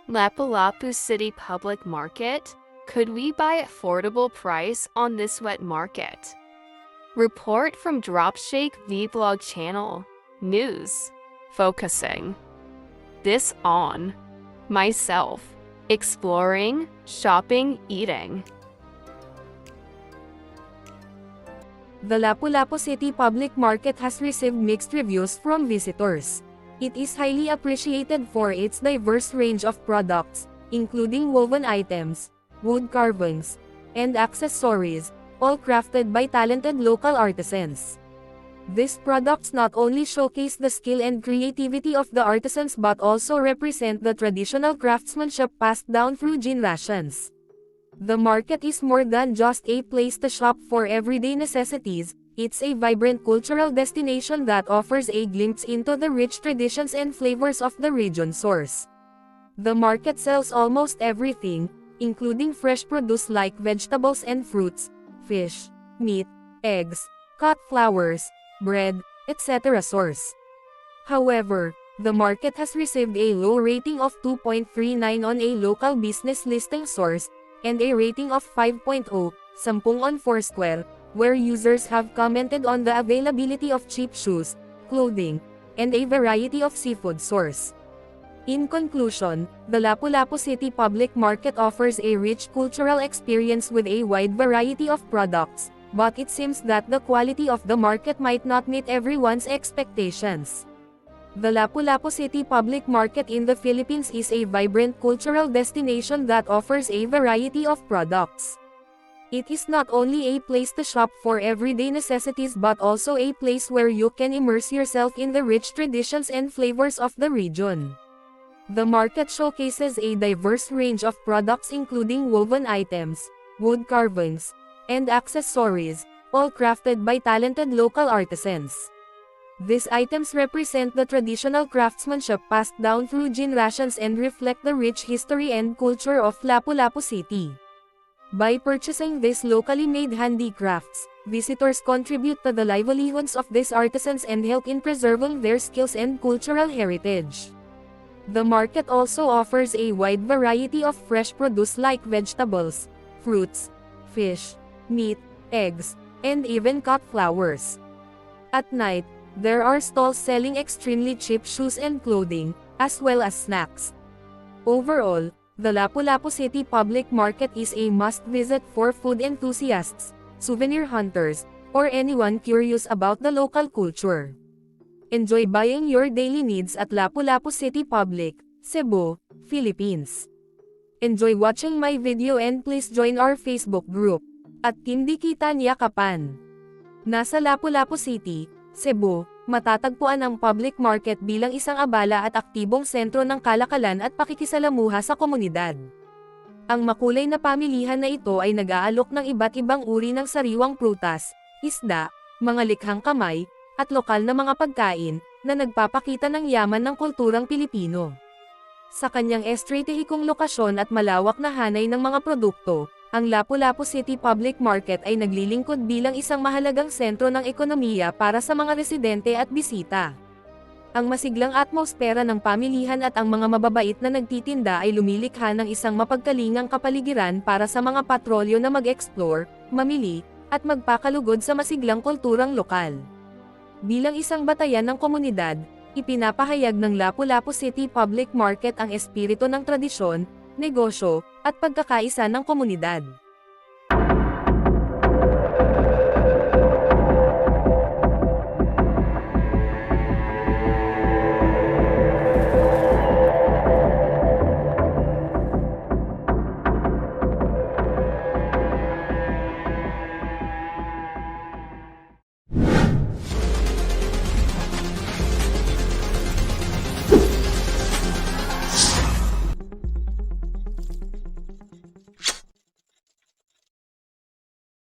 Lapu-Lapu City Public Market? Could we buy affordable price on this wet market? Report from Dropshake Vlog channel. News. Focusing. This on. Myself. Exploring, shopping, eating. The Lapu-Lapu City Public Market has received mixed reviews from visitors. It is highly appreciated for its diverse range of products, including woven items, wood carvings, and accessories, all crafted by talented local artisans. These products not only showcase the skill and creativity of the artisans but also represent the traditional craftsmanship passed down through generations. The market is more than just a place to shop for everyday necessities. It's a vibrant cultural destination that offers a glimpse into the rich traditions and flavors of the region's source. The market sells almost everything, including fresh produce like vegetables and fruits, fish, meat, eggs, cut flowers, bread, etc. However, the market has received a low rating of 2.39 on a local business listing source, and a rating of 5.0, 10 on Foursquare, where users have commented on the availability of cheap shoes, clothing, and a variety of seafood source. In conclusion, the Lapu-Lapu City Public Market offers a rich cultural experience with a wide variety of products, but it seems that the quality of the market might not meet everyone's expectations. The Lapu-Lapu City Public Market in the Philippines is a vibrant cultural destination that offers a variety of products. It is not only a place to shop for everyday necessities but also a place where you can immerse yourself in the rich traditions and flavors of the region. The market showcases a diverse range of products including woven items, wood carvings, and accessories, all crafted by talented local artisans. These items represent the traditional craftsmanship passed down through generations and reflect the rich history and culture of Lapu-Lapu City. By purchasing these locally made handicrafts, visitors contribute to the livelihoods of these artisans and help in preserving their skills and cultural heritage. The market also offers a wide variety of fresh produce like vegetables, fruits, fish, meat, eggs, and even cut flowers. At night, there are stalls selling extremely cheap shoes and clothing, as well as snacks. Overall, the Lapu-Lapu City Public Market is a must-visit for food enthusiasts, souvenir hunters, or anyone curious about the local culture. Enjoy buying your daily needs at Lapu-Lapu City Public, Cebu, Philippines. Enjoy watching my video and please join our Facebook group at Team Di Kita Niyakapan. Nasa Lapu-Lapu City, Cebu, matatagpuan ang public market bilang isang abala at aktibong sentro ng kalakalan at pakikisalamuha sa komunidad. Ang makulay na pamilihan na ito ay nag-aalok ng iba't ibang uri ng sariwang prutas, isda, mga likhang kamay, at lokal na mga pagkain, na nagpapakita ng yaman ng kulturang Pilipino. Sa kanyang estratehikong lokasyon at malawak na hanay ng mga produkto, ang Lapu-Lapu City Public Market ay naglilingkod bilang isang mahalagang sentro ng ekonomiya para sa mga residente at bisita. Ang masiglang atmosfera ng pamilihan at ang mga mababait na nagtitinda ay lumilikha ng isang mapagkalingang kapaligiran para sa mga patrolyo na mag-explore, mamili, at magpakalugod sa masiglang kulturang lokal. Bilang isang batayan ng komunidad, ipinapahayag ng Lapu-Lapu City Public Market ang espiritu ng tradisyon, negosyo, at pagkakaisa ng komunidad.